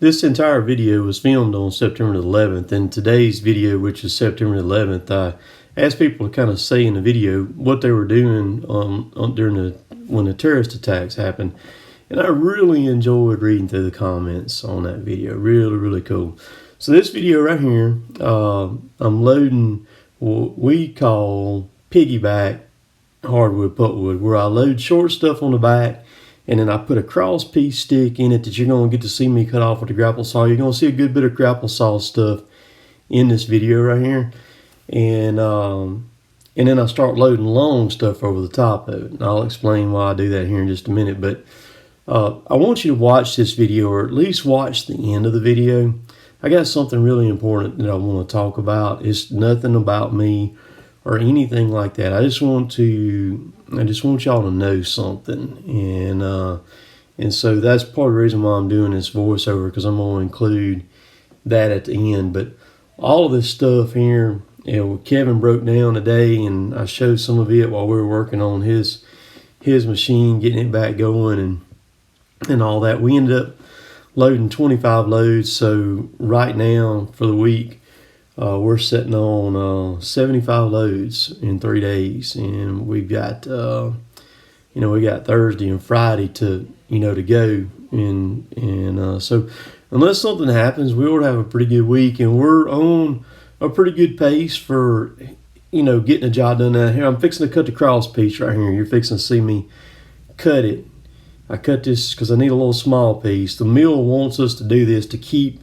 This entire video was filmed on September the 11th, and today's video, which is September the 11th, I asked people to kind of say in the video what they were doing when the terrorist attacks happened. And I really enjoyed reading through the comments on that video. Really, really cool. So this video right here, I'm loading what we call piggyback hardwood pulpwood, where I load short stuff on the back, and then I put a cross piece stick in it that you're going to get to see me cut off with a grapple saw. You're going to see a good bit of grapple saw stuff in this video right here. And then I start loading long stuff over the top of it. And I'll explain why I do that here in just a minute. But I want you to watch this video, or at least watch the end of the video. I got something really important that I want to talk about. It's nothing about me or anything like that. I just want y'all to know something, and so that's part of the reason why I'm doing this voiceover, because I'm going to include that at the end. But all of this stuff here, Kevin broke down today, and I showed some of it while we were working on his machine, getting it back going, and all that. We ended up loading 25 loads. So right now for the week, we're sitting on 75 loads in 3 days, and we've got we got Thursday and Friday to go, and so unless something happens, we ought to have a pretty good week, and we're on a pretty good pace for getting the job done. Now here I'm fixing to cut the cross piece right here. You're fixing to see me cut it. I cut this because I need a little small piece. The mill wants us to do this to keep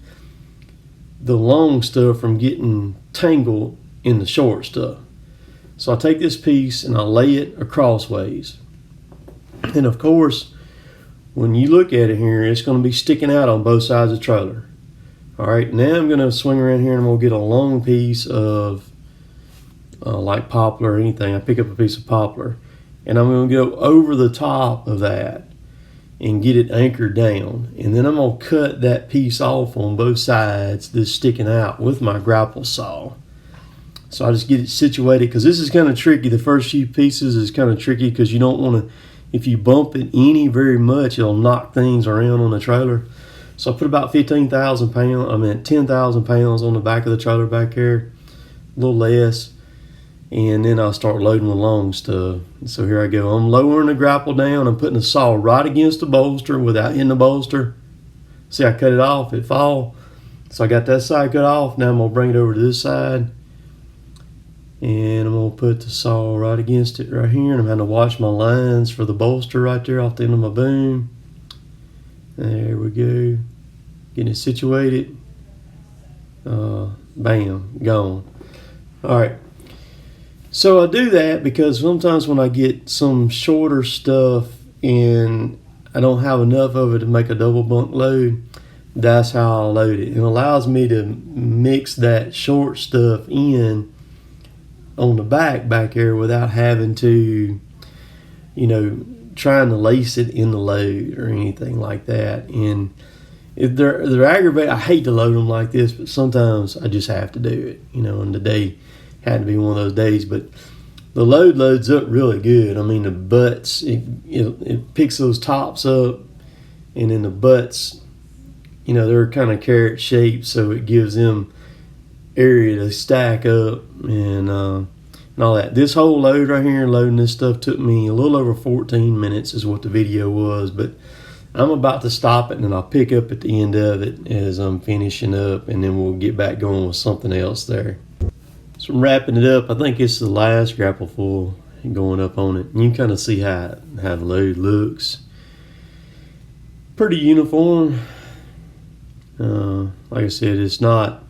the long stuff from getting tangled in the short stuff. So I take this piece and I lay it acrossways. And of course, when you look at it here, it's going to be sticking out on both sides of the trailer. All right, now I'm going to swing around here and I'm going to get a long piece of like poplar or anything. I pick up a piece of poplar and I'm going to go over the top of that and get it anchored down, and then I'm going to cut that piece off on both sides that's sticking out with my grapple saw. So I just get it situated, because this is kind of tricky. The first few pieces is kind of tricky because you don't want to, if you bump it very much, it'll knock things around on the trailer. So I put about 10,000 pounds on the back of the trailer back here, a little less. And then I'll start loading the long stuff. So here I go. I'm lowering the grapple down. I'm putting the saw right against the bolster without hitting the bolster. See, I cut it off. It fall. So I got that side cut off. Now I'm going to bring it over to this side. And I'm going to put the saw right against it right here. And I'm having to watch my lines for the bolster right there off the end of my boom. There we go. Getting it situated. Bam. Gone. All right. So I do that because sometimes when I get some shorter stuff and I don't have enough of it to make a double bunk load, that's how I load it. It allows me to mix that short stuff in on the back here without having to, trying to lace it in the load or anything like that. And if they're aggravated, I hate to load them like this, but sometimes I just have to do it, and today had to be one of those days. But the load loads up really good. I mean, the butts, it picks those tops up, and then the butts, they're kind of carrot shaped, so it gives them area to stack up and all that. This whole load right here, loading this stuff, took me a little over 14 minutes is what the video was, but I'm about to stop it, and then I'll pick up at the end of it as I'm finishing up, and then we'll get back going with something else there. So I'm wrapping it up. I think it's the last grapple full going up on it. And you can kind of see how the load looks. Pretty uniform. Like I said, it's not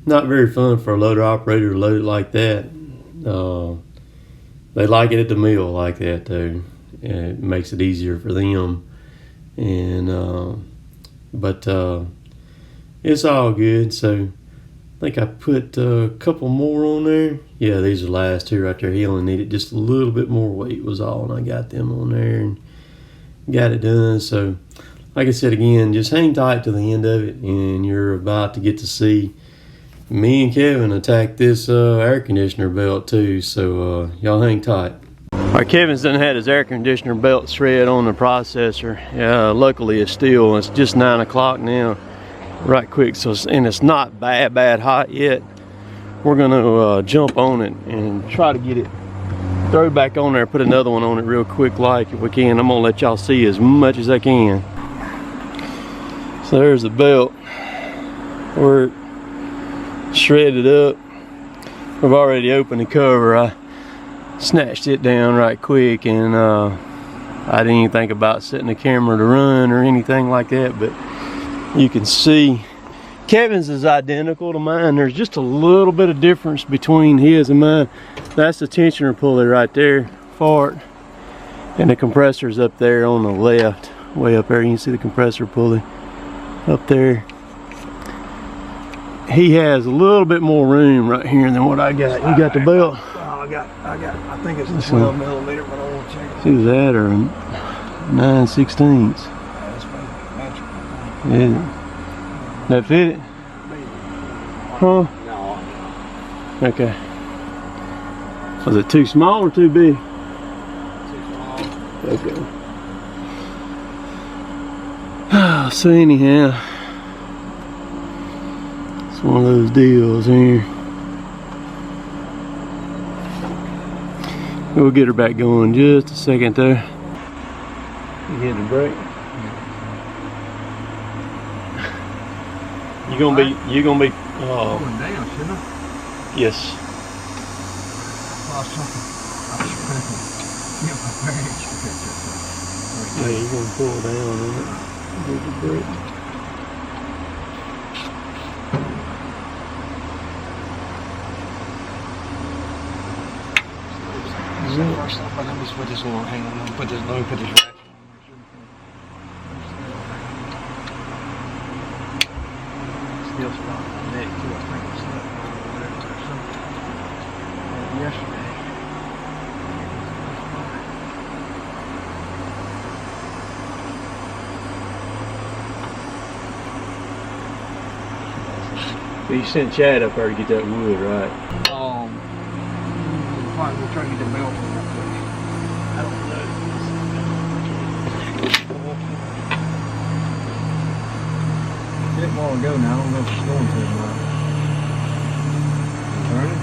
very fun for a loader operator to load it like that. They like it at the mill like that though. It makes it easier for them. And but it's all good. So I think I put a couple more on there. Yeah, these are the last two right there. He only needed just a little bit more weight was all, and I got them on there and got it done. So like I said again, just hang tight to the end of it, and you're about to get to see me and Kevin attack this air conditioner belt too. So y'all hang tight. All right, Kevin's done had his air conditioner belt shred on the processor. Luckily it's just 9 o'clock now. right quick. So and it's not bad hot yet. We're gonna jump on it and try to get it, throw it back on there, put another one on it real quick, like if we can. I'm gonna let y'all see as much as I can. So there's the belt. We're shredded up. We've already opened the cover. I snatched it down right quick, and I didn't even think about setting the camera to run or anything like that, but you can see Kevin's is identical to mine. There's just a little bit of difference between his and mine. That's the tensioner pulley right there, fart, and the compressor's up there on the left, way up there. You can see the compressor pulley up there. He has a little bit more room right here than what I got. You got the belt? I think it's a 12 millimeter, but I won't check it. See that, or 9/16. Yeah. That fit it? Huh? No. Okay. Was it too small or too big? Too small. Okay. So anyhow, it's one of those deals here. We'll get her back going just a second there. You hitting the brake? You're gonna be going down, shouldn't I? Yes. I was trying to get my bearings. Yeah, you're gonna pull down on it. With the brake. First off, let me put this little hang on. Let me put this ratchet on. Still spot on the neck too. I think it's slept on or whatever or something. Yesterday. You sent Chad up there to get that wood, right? Probably we'll try to get the belt from that place. I don't know. Did it a while ago now. I don't know if it's going to or not. Turn it?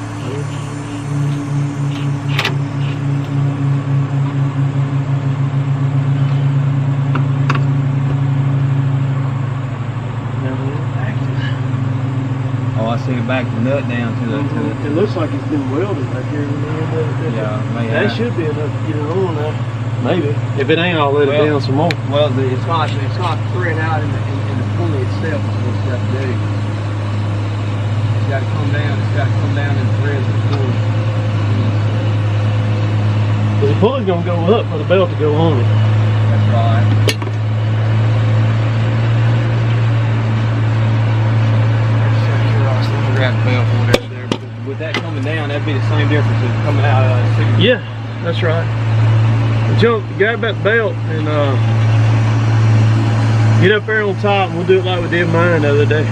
Oh, I see the back of the nut down to the. It looks like it's been welded back here. Yeah, maybe. That should be enough to get it on now. Maybe. If it ain't, I'll let it down some more. Well, it's not threading out in the pulley itself. Is what it's got to do. It's got to come down. It's got to come down in threads of the pulley. Because the pulley's gonna go up for the belt to go on it. That's right. Grab the belt for whatever there. But with that coming down, that'd be the same difference as coming out of Yeah, that's right. Jump, grab that belt and get up there on top, and we'll do it like we did mine the other day.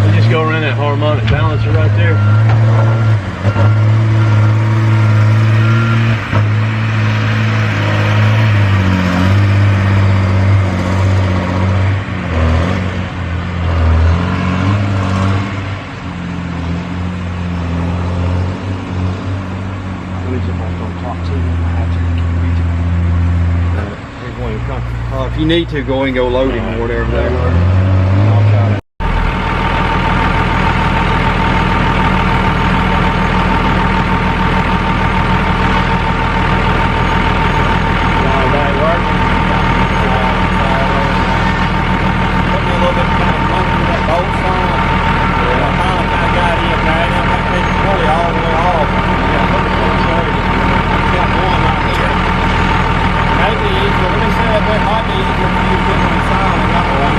We'll just go around that harmonic balancer right there. If you need to, go and go load him or whatever there. I'll try to. Put me a little bit kind of monkey that bolts on. I finally kind of got in there. I didn't take the pulley all the way off. Got one right here. Maybe easier. Let me say that might be easier for you to put them inside and not one.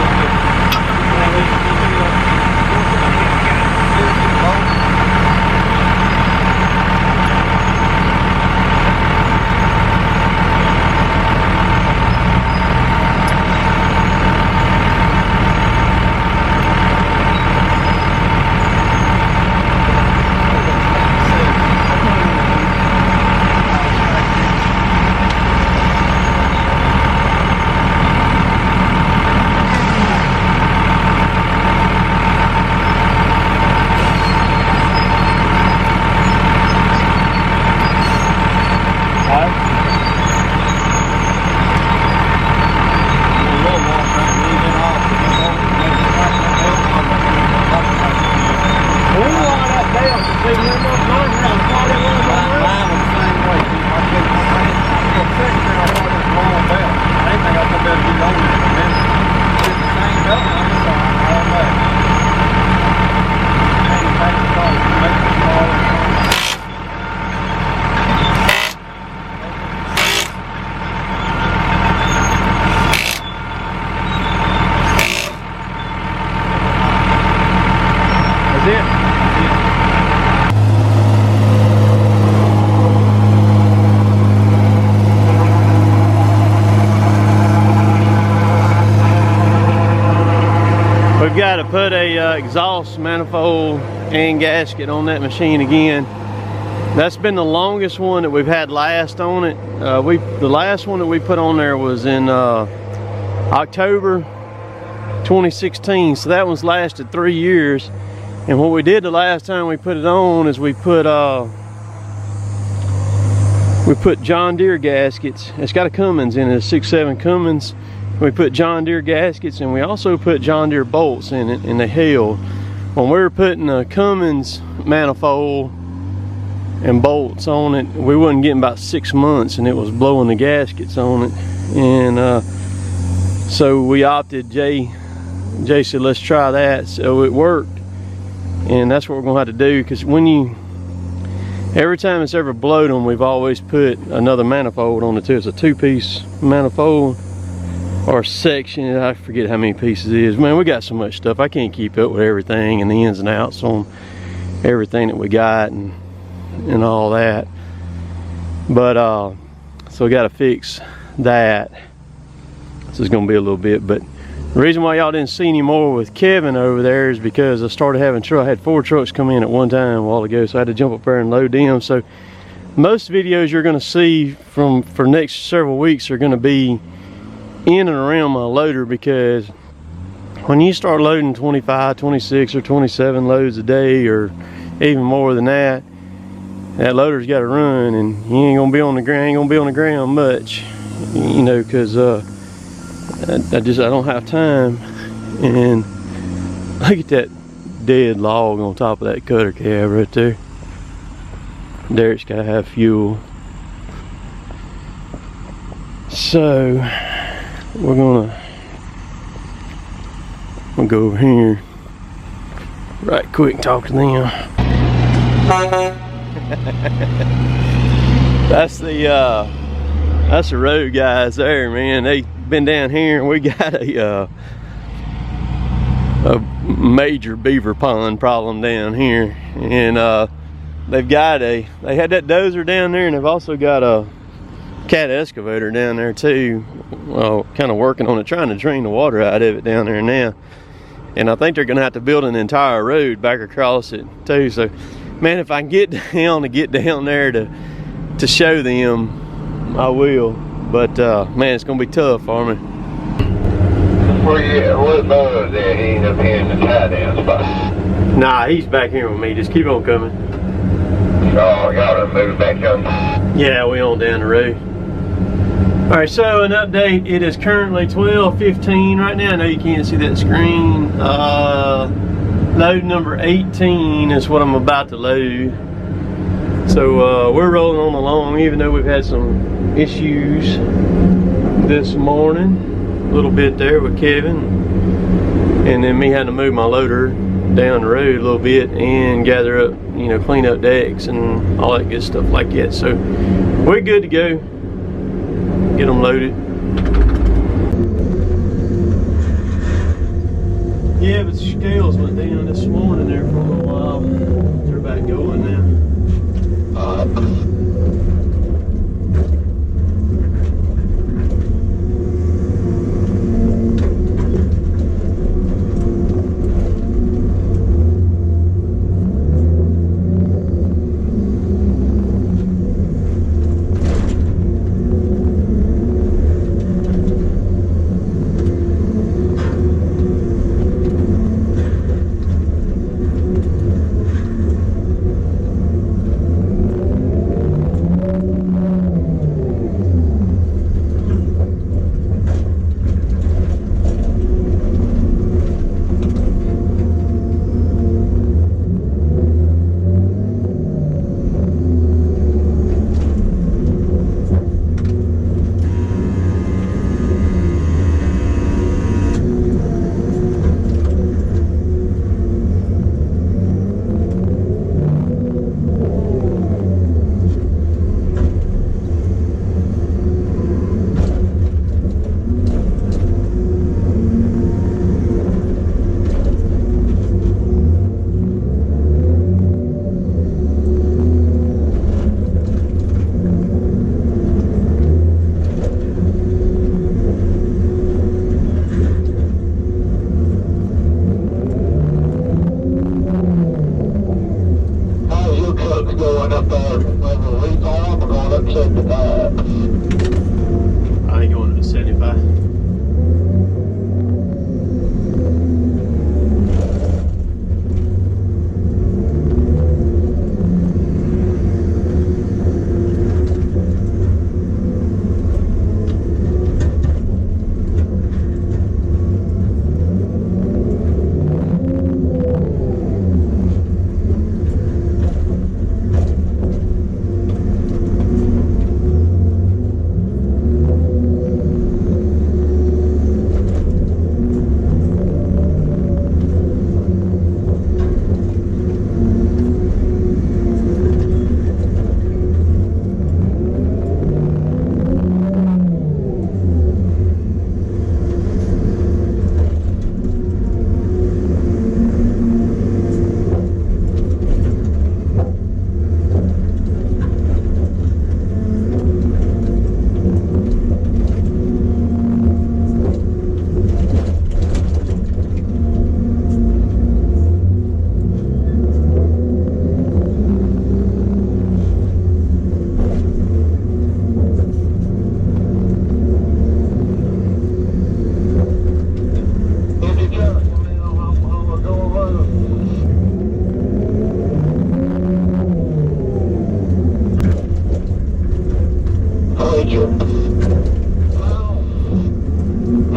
We've got to put a exhaust manifold and gasket on that machine again. That's been the longest one that we've had last on it. The last one that we put on there was in October 2016, so that one's lasted 3 years. And what we did the last time we put it on is we put John Deere gaskets. It's got a Cummins in it, a 6.7 Cummins. We put John Deere gaskets, and we also put John Deere bolts in it, and they held. When we were putting a Cummins manifold and bolts on it, we wasn't getting about 6 months, and it was blowing the gaskets on it. And so we opted, Jay said, let's try that. So it worked, and that's what we're gonna have to do, because every time it's ever blowed them, we've always put another manifold on it too. It's a 2-piece manifold or section. I forget how many pieces it is. Man, we got so much stuff. I can't keep up with everything and the ins and outs on everything that we got and all that. But so we got to fix that. This is going to be a little bit, but the reason why y'all didn't see any more with Kevin over there is because I started having I had 4 trucks come in at one time a while ago, so I had to jump up there and load them. So most videos you're going to see for next several weeks are going to be in and around my loader, because when you start loading 25, 26, or 27 loads a day, or even more than that, that loader's got to run, and you ain't gonna be on the ground much, you know, because I don't have time. And look at that dead log on top of that cutter cab right there. Derek's gotta have fuel. So we're gonna go over here right quick and talk to them. That's the road guys there, man. They been down here, and we got a major beaver pond problem down here, and they had that dozer down there, and they've also got a cat excavator down there too. Well, kind of working on it, trying to drain the water out of it down there now. And I think they're gonna have to build an entire road back across it too. So man, if I can get down there to show them, I will. But man, it's gonna be tough for me. What Bubba's there? He ain't up here in the tie down spot. Nah, he's back here with me. Just keep on coming. Oh, y'all done moved back up? Yeah, we on down the road. All right, so an update. It is currently 12:15 right now. I know you can't see that screen. Load number 18 is what I'm about to load. So we're rolling on along, even though we've had some issues this morning. A little bit there with Kevin, and then me having to move my loader down the road a little bit and gather up, you know, clean up decks and all that good stuff like that. So we're good to go. Get them loaded. Yeah, but the scales went down this morning there for a little while. They're back going now. up there over the leaf arm, we're going up 75. I ain't going to 75.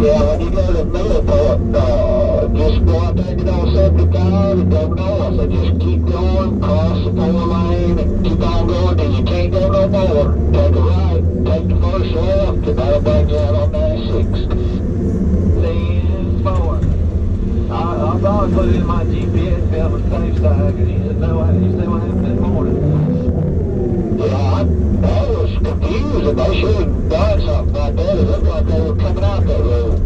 Yeah, when you go to Beaver Pond, just go out there and get on 75 and go north. So just keep going, cross the 4-lane and keep on going till you can't go no more. Take a right, take the first left, and that'll bring you out on 96. 10-4. I thought I put it in my GPS to be able to safe side, because he said, no, he said what happened this morning. Yeah, I was confused, and they should have done something like that. It looked like they were coming out that road.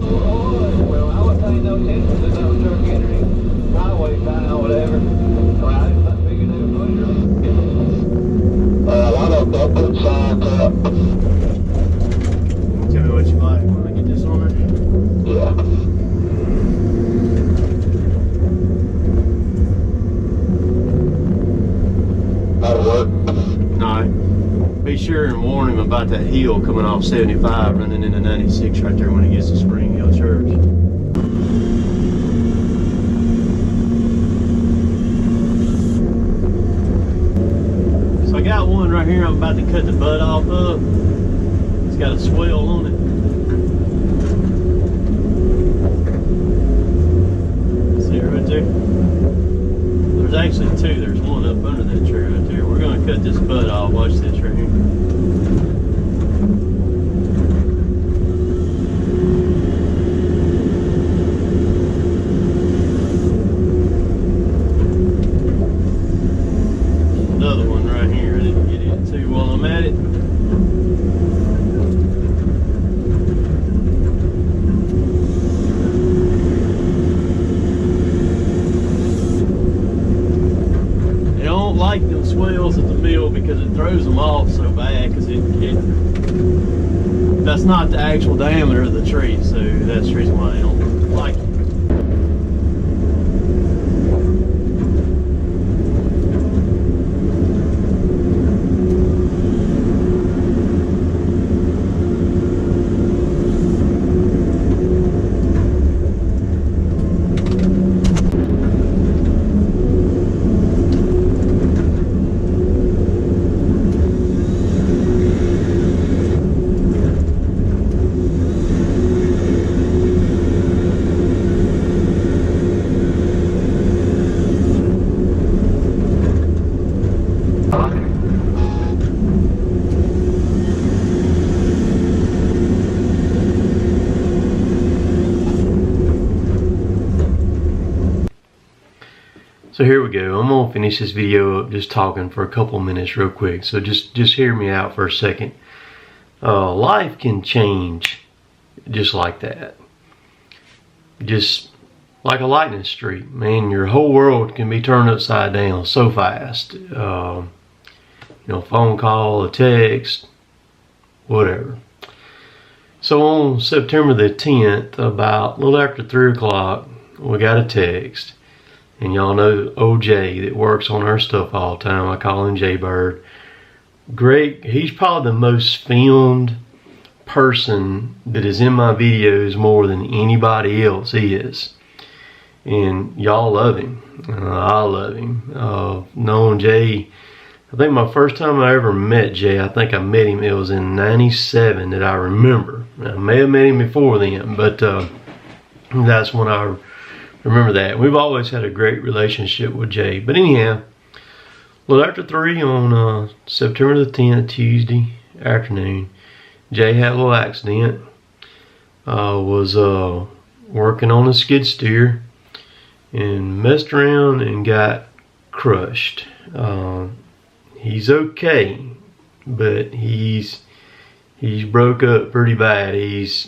Well, I wasn't paying no attention to no truck entering highway sign or whatever. Well, I didn't figure they were putting Well, I don't know, put signs up. Tell me what you like. Want to get this on there? Yeah. That'll work. Alright. Be sure and warn him about that hill coming off 75 running into 96 right there when he gets to Spring Hill Church. So I got one right here I'm about to cut the butt off of. It's got a swell on it. See it right there? There's actually two. There's one up under that tree right there. We're going to cut this butt off. Watch this right here. Another one right here I didn't get into while I'm at it. Like them swells at the mill because it throws them off so bad, because that's not the actual diameter of the tree, so that's the reason why I don't like it. So here we go. I'm gonna finish this video up just talking for a couple of minutes real quick. So just hear me out for a second. Life can change just like that. Just like a lightning streak, man. Your whole world can be turned upside down so fast. You know, phone call, a text, whatever. So on September the 10th, about a little after 3 o'clock, we got a text. And y'all know old Jay that works on our stuff all the time. I call him Jay Bird. Great, he's probably the most filmed person that is in my videos more than anybody else is. And y'all love him. I love him. Knowing Jay, I think my first time I ever met Jay, I think I met him, it was in '97 that I remember. I may have met him before then, but that's when I remember that. We've always had a great relationship with Jay. But anyhow, well, after 3 on September the 10th, Tuesday afternoon, Jay had a little accident. Was working on a skid steer and messed around and got crushed. He's okay, but he's broke up pretty bad. He's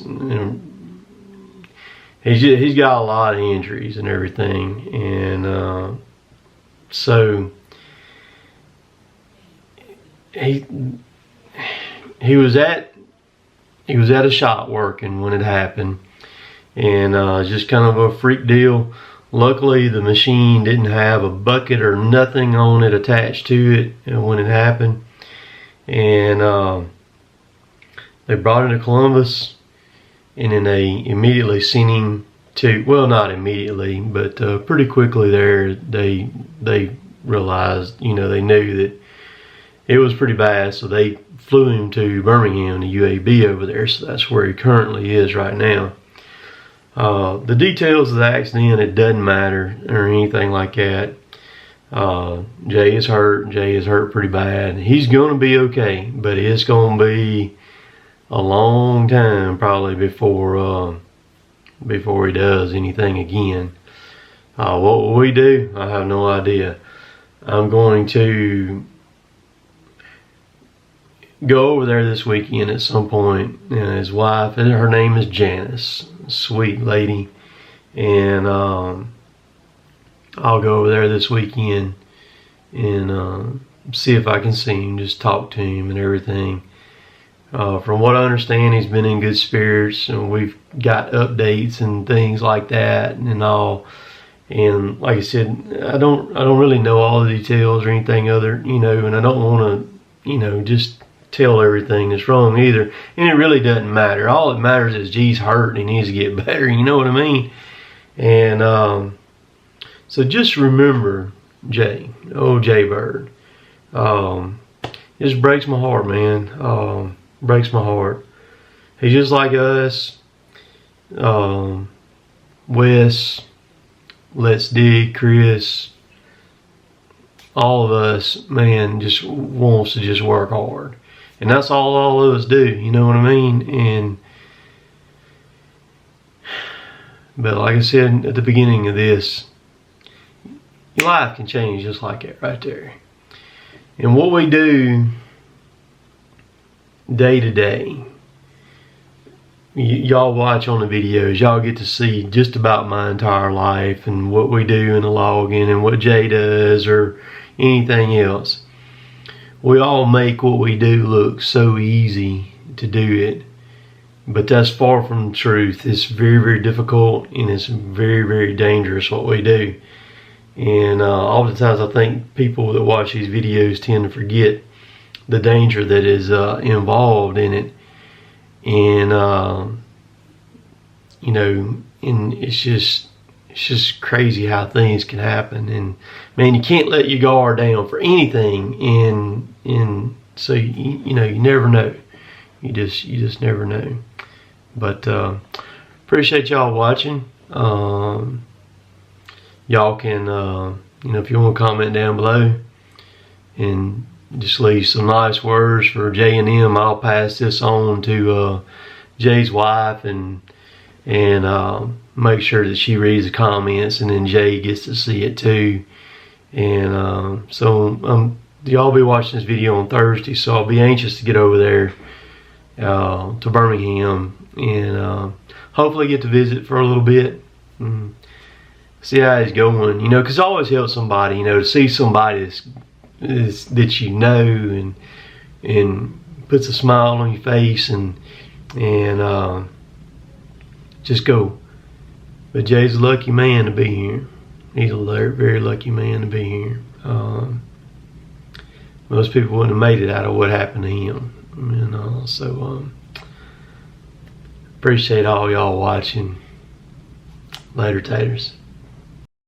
got a lot of injuries and everything, and so he was at a shop working when it happened, and just kind of a freak deal. Luckily, the machine didn't have a bucket or nothing on it attached to it when it happened, and they brought him to Columbus, and then they immediately sent him to, well, not immediately, but pretty quickly there, they realized, you know, they knew that it was pretty bad, so they flew him to Birmingham, the UAB over there, so that's where he currently is right now. The details of the accident, it doesn't matter or anything like that. Jay is hurt. Jay is hurt pretty bad. He's going to be okay, but it's going to be a long time probably before he does anything again. What will we do? I have no idea. I'm going to go over there this weekend at some point, and his wife, her name is Janice, sweet lady, and I'll go over there this weekend and see if I can see him, just talk to him and everything. From what I understand, he's been in good spirits, and we've got updates and things like that and all. And like I said, I don't really know all the details or anything other, you know, and I don't want to, you know, just tell everything that's wrong either. And it really doesn't matter. All that matters is G's hurt and he needs to get better, you know what I mean? And so just remember Jay, oh Jay Bird. It just breaks my heart, man. Breaks my heart. He's just like us. Wes, Let's Dig, Chris, all of us, man, just wants to just work hard. And that's all of us do, you know what I mean? But like I said at the beginning of this, your life can change just like that right there. And what we do day to day, y'all watch on the videos, y'all get to see just about my entire life and what we do in the logging and what Jay does or anything else. We all make what we do look so easy to do it, but that's far from the truth. It's very, very difficult, and it's very, very dangerous what we do. And oftentimes I think people that watch these videos tend to forget the danger that is involved in it. And you know, and it's just crazy how things can happen. And man, you can't let your guard down for anything. And so you know, you never know. You just never know. But appreciate y'all watching. Y'all can you know, if you want to comment down below and just leave some nice words for Jay and them, I'll pass this on to Jay's wife and make sure that she reads the comments, and then Jay gets to see it too. And so y'all be watching this video on Thursday, so I'll be anxious to get over there to Birmingham and hopefully get to visit for a little bit and see how he's going, you know, because it always helps somebody, you know, to see somebody that you know and puts a smile on your face and just go. But Jay's a lucky man to be here. He's a very lucky man to be here. Most people wouldn't have made it out of what happened to him. Appreciate all y'all watching. Later, taters.